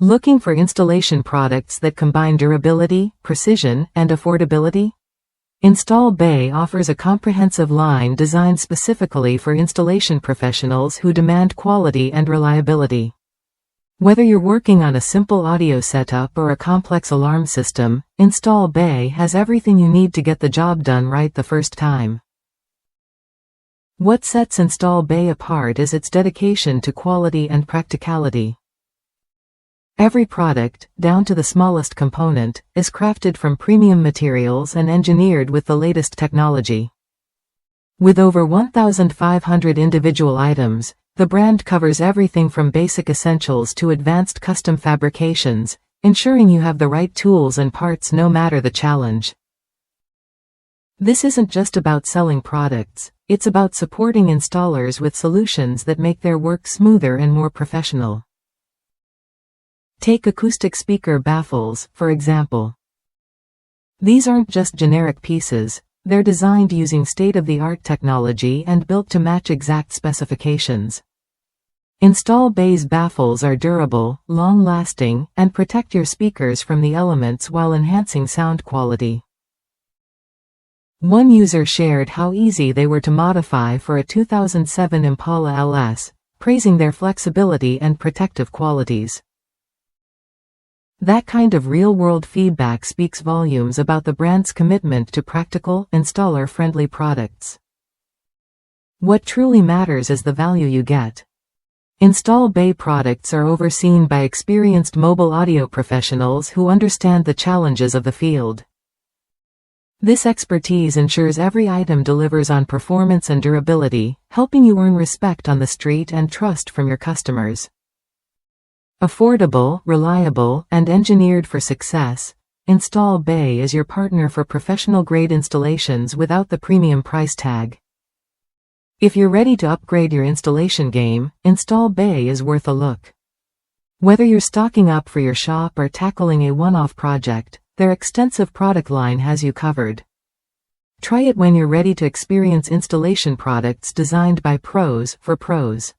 Looking for installation products that combine durability, precision, and affordability? Install Bay offers a comprehensive line designed specifically for installation professionals who demand quality and reliability. Whether you're working on a simple audio setup or a complex alarm system, Install Bay has everything you need to get the job done right the first time. What sets Install Bay apart is its dedication to quality and practicality. Every product, down to the smallest component, is crafted from premium materials and engineered with the latest technology. With over 1,500 individual items, the brand covers everything from basic essentials to advanced custom fabrications, ensuring you have the right tools and parts no matter the challenge. This isn't just about selling products, it's about supporting installers with solutions that make their work smoother and more professional. Take acoustic speaker baffles, for example. These aren't just generic pieces, they're designed using state-of-the-art technology and built to match exact specifications. Install Bay's baffles are durable, long-lasting, and protect your speakers from the elements while enhancing sound quality. One user shared how easy they were to modify for a 2007 Impala LS, praising their flexibility and protective qualities. That kind of real-world feedback speaks volumes about the brand's commitment to practical, installer-friendly products. What truly matters is the value you get. Install Bay products are overseen by experienced mobile audio professionals who understand the challenges of the field. This expertise ensures every item delivers on performance and durability, helping you earn respect on the street and trust from your customers. Affordable, reliable, and engineered for success, Install Bay is your partner for professional-grade installations without the premium price tag. If you're ready to upgrade your installation game, Install Bay is worth a look. Whether you're stocking up for your shop or tackling a one-off project, their extensive product line has you covered. Try it when you're ready to experience installation products designed by pros for pros.